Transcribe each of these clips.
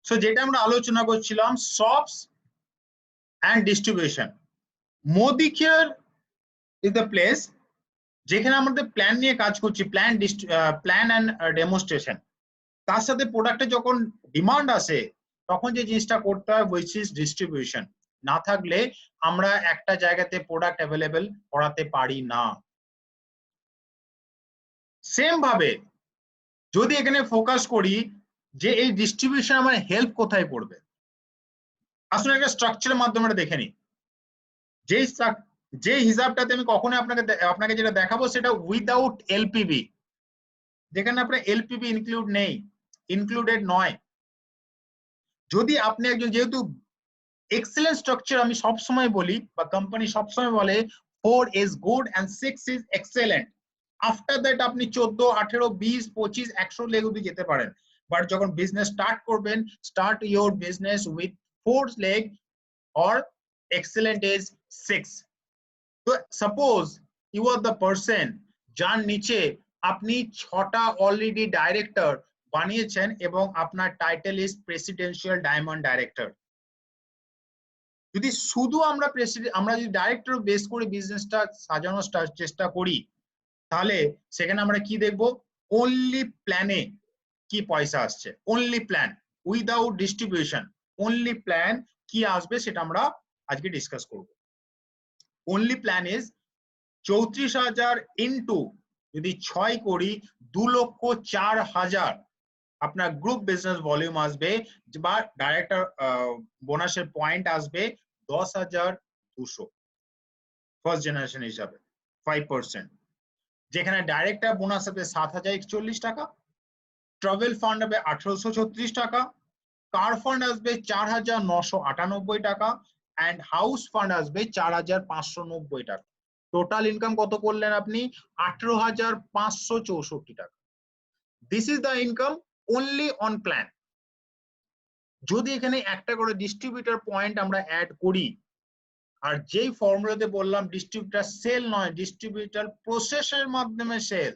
So যেটা আমরা আলোচনা করছিলাম shops and distribution. Modi care is the place যেখানে আমাদের প্ল্যান নিয়ে কাজ করছি, প্ল্যান অ্যান্ড ডেমনস্ট্রেশন। তার সাথে প্রোডাক্টে যখন ডিমান্ড আসে তখন যে জিনিসটা করতে হয় উইচ ইজ ডিস্ট্রিবিউশন। না থাকলে আমরা একটা জায়গাতে প্রোডাক্ট অ্যাভেলেবেল করাতে পারি না। সেম ভাবে যদি এখানে ফোকাস করি যে এই ডিস্ট্রিবিউশন আমার হেল্প কোথায় করবে, আসলে একটা স্ট্রাকচারের মাধ্যমে দেখে নিই। যে হিসাবটাতে আমি কখনো আপনাকে যেটা দেখাবো সেটা উইদাউট এলপিবি, যেখানে আপনার এলপিবি ইনক্লুডেড নয়। যদি আপনি একজন, যেহেতু এক্সেলেন্ট স্ট্রাকচার আমি সবসময় বলি বা কোম্পানি সবসময় বলে 4 is good and 6 is excellent, after that আপনি 14, 18, 20, 25, 100 লেগ অব্দি যেতে পারেন। বাট যখন বিজনেস স্টার্ট করবেন, start your business with 4 leg or excellent is 6. তো suppose you are the person যার নিচে আপনি 6টা অলরেডি ডাইরেক্টর বানিয়েছেন এবং আপনার title is presidential diamond director. যদি শুধু আমরা যদি ডাইরেক্টর বেস করে বিজনেসটা সাজানোর চেষ্টা করি, তাহলে সেখানে আমরা কি দেখব, অনলি প্ল্যানে কি পয়সা আসছে, only plan without distribution, only plan কি আসবে সেটা আমরা আজকে ডিসকাস করব। অনলি প্ল্যান ইজ 34,000 ইন্টু যদি 6 করি 2,04,000 আপনার গ্রুপ বিজনেস ভলিউম আসবে, বা ডাইরেক্টর বোনাসের পয়েন্ট আসবে 10,200 ফার্স্ট জেনারেশন হিসাবে 5%, যেখানে ডাইরেক্টর বোনাস হবে 7,041 টাকা, ট্রাভেল ফান্ড হবে 1,836 টাকা, কার ফান্ড আসবে 4,998 টাকা, অ্যান্ড হাউস ফান্ড আসবে 4,590 টাকা। টোটাল ইনকাম কত করলেন আপনি? 18,564 টাকা। This is the income only on plan. যদি এখানে একটা করে ডিস্ট্রিবিউটর পয়েন্ট আমরা অ্যাড করি, আর যেই ফর্মুলাতে বললাম ডিস্ট্রিবিউটর সেল নয়, ডিস্ট্রিবিউটর প্রসেসের মাধ্যমে সেল।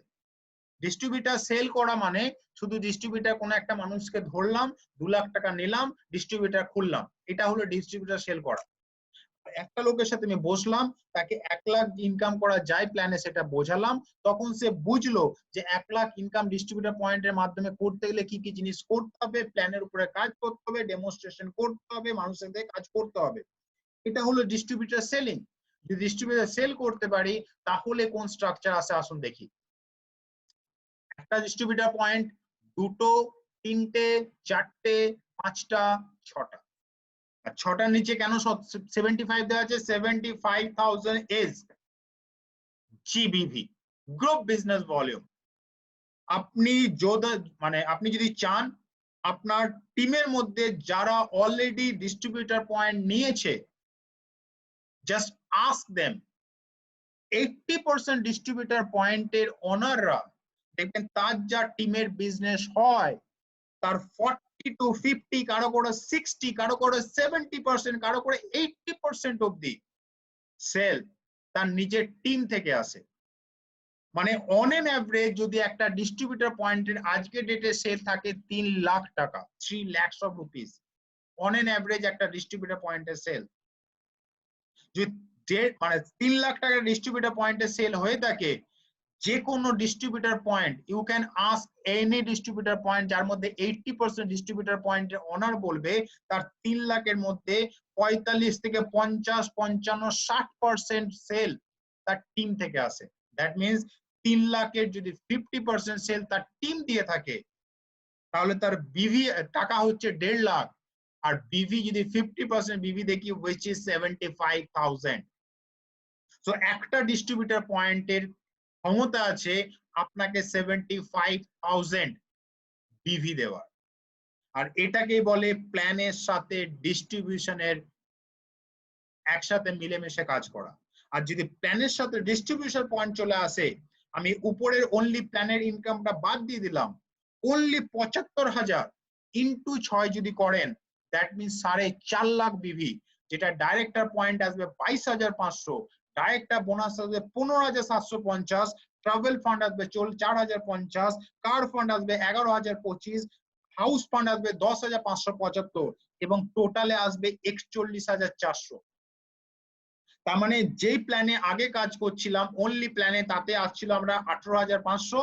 ডিস্ট্রিবিউটর সেল করা মানে শুধু ডিস্ট্রিবিউটর কোনো একটা মানুষকে ধরলাম, 2 লাখ টাকা নিলাম, ডিস্ট্রিবিউটর খুললাম, এটা হলো ডিস্ট্রিবিউটর সেল করা। একটা লোকের সাথে আমি বসলাম, তাকে 1 লাখ ইনকাম করা যায় প্ল্যানে সেটা বোঝালাম, তখন সে বুঝলো যে 1 লাখ ইনকাম ডিস্ট্রিবিউটর পয়েন্টের মাধ্যমে করতে গেলে কি কি জিনিস করতে হবে, প্ল্যানের উপরে কাজ করতে হবে, ডেমনস্ট্রেশন করতে হবে, মানুষের সাথে কাজ করতে হবে। এটা হলো ডিস্ট্রিবিউটর সেলিং। যদি ডিস্ট্রিবিউটর সেল করতে পারি তাহলে কোন স্ট্রাকচার আছে আসুন দেখি। একটা ডিস্ট্রিবিউটর পয়েন্ট, 2টো, 3টে, 4টে, 5টা, 6টা। আর 6টার নিচে কেন 75 দেওয়া আছে? 75,000 ইজ জিবিভি, গ্রুপ বিজনেস ভলিউম। আপনি আপনি যদি চান আপনার টিমের মধ্যে যারা অলরেডি ডিস্ট্রিবিউটর পয়েন্ট নিয়েছে, জাস্ট আস্ক দেম। 80% ডিস্ট্রিবিউটর পয়েন্টের ওনাররা দেখবেন তার যা টিমের বিজনেস হয় তার 40 to 50, কারো করে 60, কারো করে 70%, কারো করে 80% অব্দি সেল তার নিজের টিম থেকে আসে। মানে অন এন অ্যাভারেজ যদি একটা ডিস্ট্রিবিউটর পয়েন্টের আজকে ডেটে সেল থাকে 3 লাখ টাকা, 3 lakhs of rupees, on an average একটা ডিস্ট্রিবিউটর পয়েন্টের সেল। যদি 3 লাখ টাকার ডিস্ট্রিবিউটর পয়েন্টের সেল হয়ে থাকে, যে কোনো distributor point, you can ask any distributor point যার মধ্যে 80% ডিস্ট্রিবিউটর পয়েন্টের ওনার বলবে তার 3 লাখের মধ্যে 45 থেকে 50, 55, 60% সেল তার টিম থেকে আসে। দ্যাট মিনস 3 লাখের যদি 50% সেল তার টিম দিয়ে থাকে, তাহলে তার বিভি টাকা হচ্ছে 1.5 লাখ, আর বিভি যদি 50% বিভি দেখি which is 75,000। সো একটা ডিস্ট্রিবিউটর পয়েন্টের ক্ষমতা আছে আপনাকে 75,000 বিভি দেওয়ার, আর এটাকেই বলে প্ল্যানের সাথে ডিস্ট্রিবিউশনের একসাথে মিলেমিশে কাজ করা। আর যদি প্ল্যানের সাথে ডিস্ট্রিবিউশন পয়েন্ট চলে আসে, আমি উপরের অনলি প্ল্যানের ইনকামটা বাদ দিয়ে দিলাম, অনলি 75,000 ইন্টু 6 যদি করেন, দ্যাট মিনস 4.5 লাখ বিভি, যেটা ডাইরেক্টর পয়েন্ট আসবে 22,500, ডাইরেক্টর বোনাস আসবে 15,750, ট্রাভেল ফান্ড আসবে 4,050, কার ফান্ড আসবে 11,025, হাউস ফান্ড আসবে 10,575 এবং টোটালে আসবে 41,400। তার মানে যেই প্ল্যানে আগে কাজ করছিলাম অনলি প্ল্যানে তাতে আসছিল আমরা 18,500,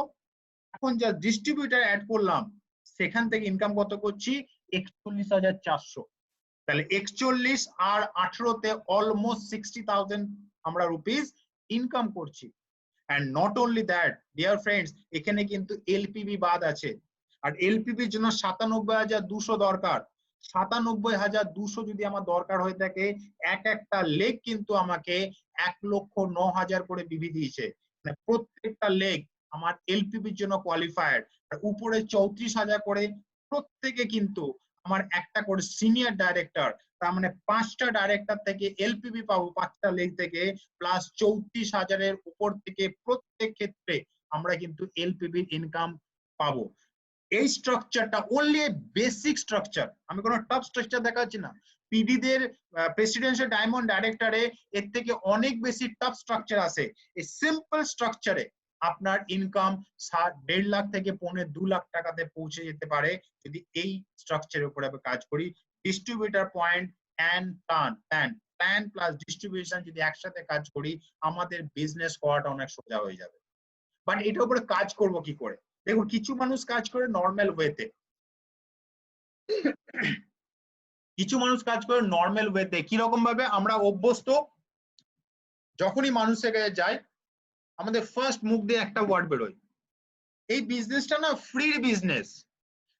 এখন যা ডিস্ট্রিবিউটার অ্যাড করলাম সেখান থেকে ইনকাম কত করছি 41,400। তাহলে 41 আর 18তে অলমোস্ট 60,000 আমরা রুপিস ইনকাম করছি। And not only that dear friends, এখানে কিন্তু এলপিবি বাদ আছে। আর এলপিবির জন্য 97,200 দরকার। 97,200 যদি আমার দরকার হয়ে থাকে, একটা লেগ কিন্তু আমাকে 1,09,000 করে বিবি দিয়েছে, মানে প্রত্যেকটা লেগ আমার এলপিবির জন্য কোয়ালিফায়ার। আর উপরে 34,000 করে প্রত্যেকে কিন্তু আমার একটা করে সিনিয়র ডাইরেক্টর। তার মানে 5টা ডাইরেক্টর থেকে এলপিবি পাবো 5টা লেগ থেকে, প্লাস 34,000-এর উপর থেকে প্রত্যেক ক্ষেত্রে আমরা কিন্তু এলপিবি ইনকাম পাবো। এই স্ট্রাকচারটা অনলি বেসিক স্ট্রাকচার, আমি কোনো টপ স্ট্রাকচার দেখাচ্ছি না। পিডিদের প্রেসিডেন্সিয়াল ডায়মন্ড ডাইরেক্টরে এর থেকে অনেক বেশি টপ স্ট্রাকচার আছে। এই সিম্পল স্ট্রাকচারে আপনার ইনকাম 1.5 লাখ থেকে 2 লাখ টাকাতে পৌঁছে যেতে পারে যদি এই স্ট্রাকচারের উপরে আমরা কাজ করি। Distributor point and plan plus distribution যদি একসাথে কাজ করি, আমাদের বিজনেস করাটা অনেক সোজা হয়ে যাবে। বাট এটার উপরে কাজ করব কি করে? দেখুন, কিছু মানুষ কাজ করে নর্মাল ওয়েতে, কিছু মানুষ কাজ করে নর্মাল ওয়েতে। কিরকম ভাবে? আমরা অভ্যস্ত, যখনই মানুষের কাছে যাই আমাদের ফার্স্ট মুখ দিয়ে একটা ওয়ার্ড বেরোয়, এই বিজনেসটা না ফ্রি বিজনেস,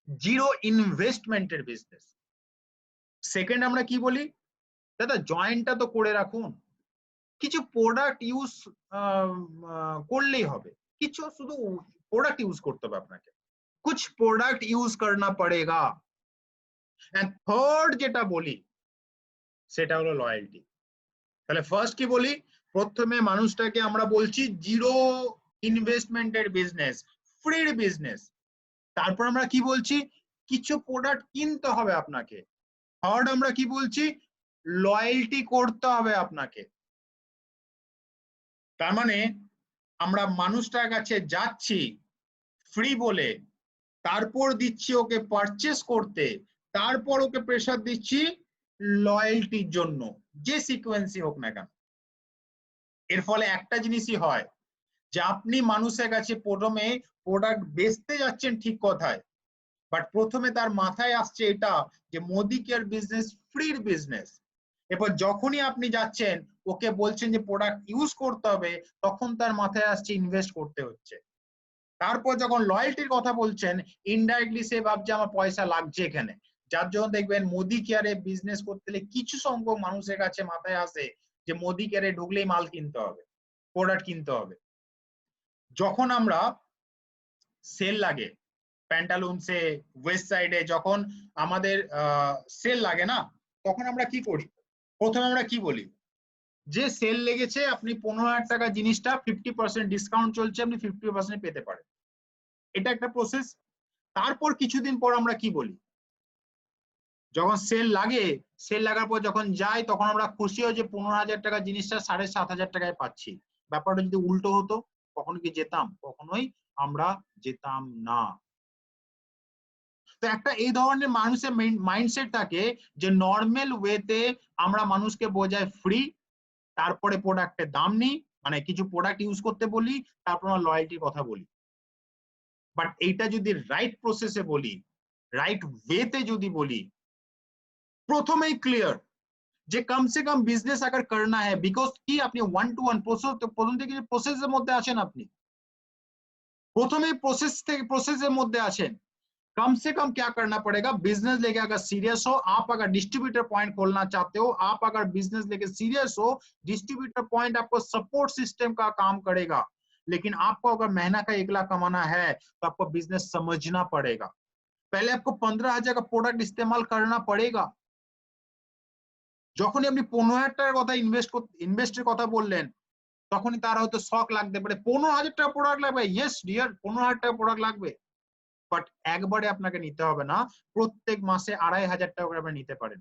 জিরো ইনভেস্টমেন্টের বিজনেস। সেকেন্ড আমরা কি বলি? দাদা জয়েন্টটা তো করে রাখুন, কিছু প্রোডাক্ট ইউজ করলেই হবে, কিছু শুধু প্রোডাক্ট ইউজ করতে হবে আপনাকে, कुछ प्रोडक्ट यूज करना पड़ेगा। एंड थर्ड যেটা বলি সেটা হলো লয়্যালটি। তাহলে ফার্স্ট কি বলি? প্রথমে মানুষটাকে আমরা বলছি জিরো ইনভেস্টমেন্টের বিজনেস, ফ্রি বিজনেস। তারপর আমরা কি বলছি? কিছু প্রোডাক্ট কিনতে হবে আপনাকে। থার্ড আমরা কি বলছি? লয়্যালটি করতে হবে আপনাকে। তার মানে আমরা মানুষটার কাছে যাচ্ছি ফ্রি বলে, তারপর দিচ্ছি ওকে পারচেস করতে, তারপর ওকে প্রেসার দিচ্ছি লয়্যালটির জন্য, যে সিকোয়েন্সই হোক না কেন। এর ফলে একটা জিনিসই হয় যে আপনি মানুষের কাছে প্রথমে প্রোডাক্ট বেচতে যাচ্ছেন ঠিক কথায়, বাট প্রথমে তার মাথায় আসছে এটা যে Modi care business free business. এরপর যখনই আপনি যাচ্ছেন ওকে বলছেন যে প্রোডাক্ট ইউজ করতে হবে, তখন তার মাথায় আসছে ইনভেস্ট করতে হচ্ছে। তারপর যখন লয়্যালটির কথা বলছেন, ইনডাইরেক্টলি সে ভাবছে আমার পয়সা লাগছে এখানে। যার জন্য দেখবেন মোদি কেয়ারে বিজনেস করতে গেলে কিছু সংখ্যক মানুষের কাছে মাথায় আসে যে মোদি কেয়ারে ঢুকলেই মাল কিনতে হবে, প্রোডাক্ট কিনতে হবে। যখন আমরা সেল লাগে প্যান্টালুনসে, ওয়েস্ট সাইডে, যখন আমাদের সেল লাগে না, তখন আমরা কি করি? প্রথমে আমরা কি বলি? যে সেল লেগেছে, আপনি 15,000 টাকা জিনিসটা 50% ডিসকাউন্ট চলছে, আপনি 50% পেতে পারেন। এটা একটা প্রসেস। তারপর কিছুদিন পর আমরা কি বলি? যখন সেল লাগে, সেল লাগার পর যখন যাই, তখন আমরা খুশি হই যে 15,000 টাকা জিনিসটা 7,500 টাকায় পাচ্ছি। ব্যাপারটা যদি উল্টো হতো, কখনো কি যেতাম? কখনোই আমরা যেতাম না। তো একটা এই ধরনের মানুষের মাইন্ডসেট থাকে যে নর্মাল ওয়েতে আমরা মানুষকে বোঝাই ফ্রি, তারপরে প্রোডাক্টের দাম নিই, মানে কিছু প্রোডাক্ট ইউজ করতে বলি, তারপর আমরা লয়্যালটির কথা বলি। বাট এইটা যদি রাইট প্রসেসে বলি, রাইট ওয়েতে যদি বলি, প্রথমেই ক্লিয়ার যে कम से कम বিজনেস अगर करना है, বিকজ কি আপনি 1 to 1 প্রথম থেকে প্রসেসের মধ্যে আছেন, আপনি প্রথমেই প্রসেসের মধ্যে আছেন। कम से कम क्या करना पड़ेगा? बिजनेस लेके अगर सीरियस हो, आप अगर डिस्ट्रीब्यूटर पॉइंट खोलना चाहते हो, आप अगर बिजनेस लेके सीरियस हो, डिस्ट्रीब्यूटर पॉइंट आपको सपोर्ट सिस्टम का काम करेगा। लेकिन आपको अगर महीना का 1 लाख कमाना है तो आपको बिजनेस समझना पड़ेगा। पहले आपको 15,000 का प्रोडक्ट इस्तेमाल करना पड़ेगा। যখনই আপনি 15,000 টাকার কথা ইনভেস্টের কথা বললেন, তখনই তার হয়তো শক লাগতে পারে, 15,000 টাকা প্রোডাক্ট লাগবে। ইয়েস ডিয়ার, 15,000 টাকা প্রোডাক্ট লাগবে, বাট একবারে আপনাকে নিতে হবে না, প্রত্যেক মাসে 2,500 টাকা করে আপনি নিতে পারেন।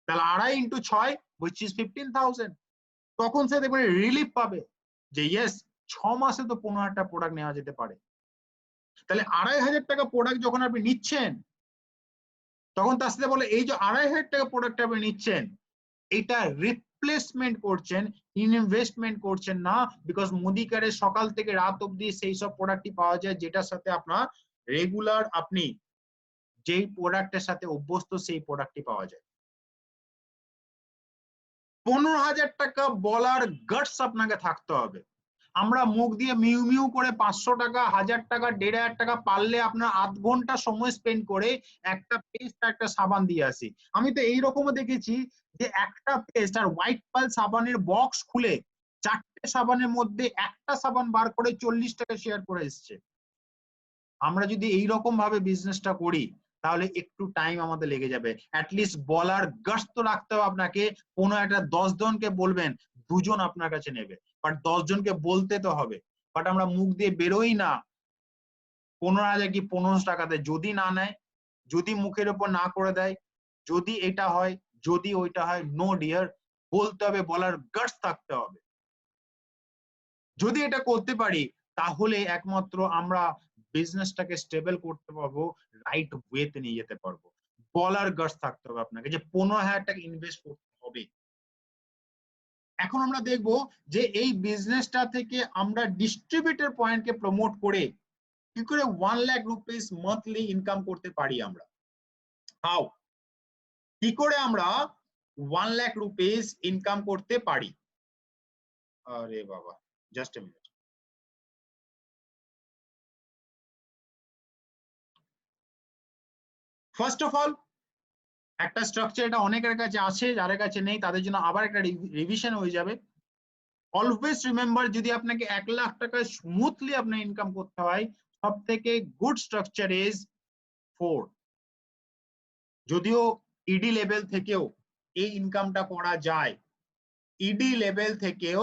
তাহলে 2.5 into 6 which is 15,000। তখন সে দেখবেন রিলিফ পাবে যে ইয়েস 6 মাসে তো 15,000 টাকা প্রোডাক্ট নেওয়া যেতে পারে। তাহলে 2,500 টাকা প্রোডাক্ট যখন আপনি নিচ্ছেন, তখন তার সাথে বলে এই যে 2500 টাকা প্রোডাক্ট আপনি নিচ্ছেন, এটা রিপ্লেসমেন্ট করছেন, ইনভেস্টমেন্ট করছেন না, বিকজ মুদিকারে সকাল থেকে রাত অবধি সেই সব প্রোডাক্টই পাওয়া যায় যেটার সাথে আপনার রেগুলার আপনি যেই প্রোডাক্টের সাথে অভ্যস্ত সেই প্রোডাক্টই পাওয়া যায়। 15,000 টাকা বলার গাটস আপনাকে থাকতে হবে। আমরা মুখ দিয়ে মিউ মিউ করে 500 টাকা, 1000 টাকা, 1500 টাকা পারলে আপনার আধ ঘন্টা সময় স্পেন্ড করে একটা পেস্ট একটা সাবান দিয়ে আসি। আমি তো এইরকমও দেখেছি যে একটা পেস্ট আর হোয়াইট পাল সাবানের বক্স খুলে 4টে সাবানের মধ্যে একটা সাবান বার করে 40 টাকা শেয়ার করে এসছে। আমরা যদি এইরকম ভাবে বিজনেসটা করি তাহলে একটু টাইম আমাদের লেগে যাবে। অ্যাটলিস্ট বলার গাটস তো রাখতে হবে আপনাকে। কোনো একটা 10 জনকে বলবেন, 2 জন আপনার কাছে নেবে, বাট 10 জনকে বলতে তো হবে। বাট আমরা মুখ দিয়ে বেরোই না 15,000 কি 1500 টাকাতে, যদি না নেয়, যদি মুখের উপর না করে দেয়, যদি এটা হয়, যদি ওইটা হয়, নো ডিয়ার, বলতে হবে, বলার গাটস থাকতে হবে। যদি এটা করতে পারি তাহলে একমাত্র আমরা বিজনেসটাকে স্টেবল করতে পারবো, রাইট ওয়েতে নিয়ে যেতে পারবো। বলার গাটস থাকতে হবে আপনাকে যে 15,000 টাকা ইনভেস্ট করতে হবে। এখন আমরা দেখব যে এই বিজনেসটা থেকে আমরা ডিস্ট্রিবিউটর পয়েন্টকে প্রমোট করে কি করে 1 লাখ রুপিস মান্থলি ইনকাম করতে পারি আমরা। হাউ, কি করে আমরা 1 লাখ রুপিস ইনকাম করতে পারি। আরে বাবা, just a minute. First of all একটা স্ট্রাকচার, এটা অনেকের কাছে আছে, যাদের কাছে নেই তাদের জন্য আবার একটা রিভিশন হয়ে যাবে। অলওয়েজ রিমেম্বার, যদি আপনাকে 1 লাখ টাকা স্মুথলি আপনার ইনকাম করতে হয়, সব থেকে গুড স্ট্রাকচার ইজ 4। যদিও ইডি লেভেল থেকেও এই ইনকামটা করা যায়, ইডি লেভেল থেকেও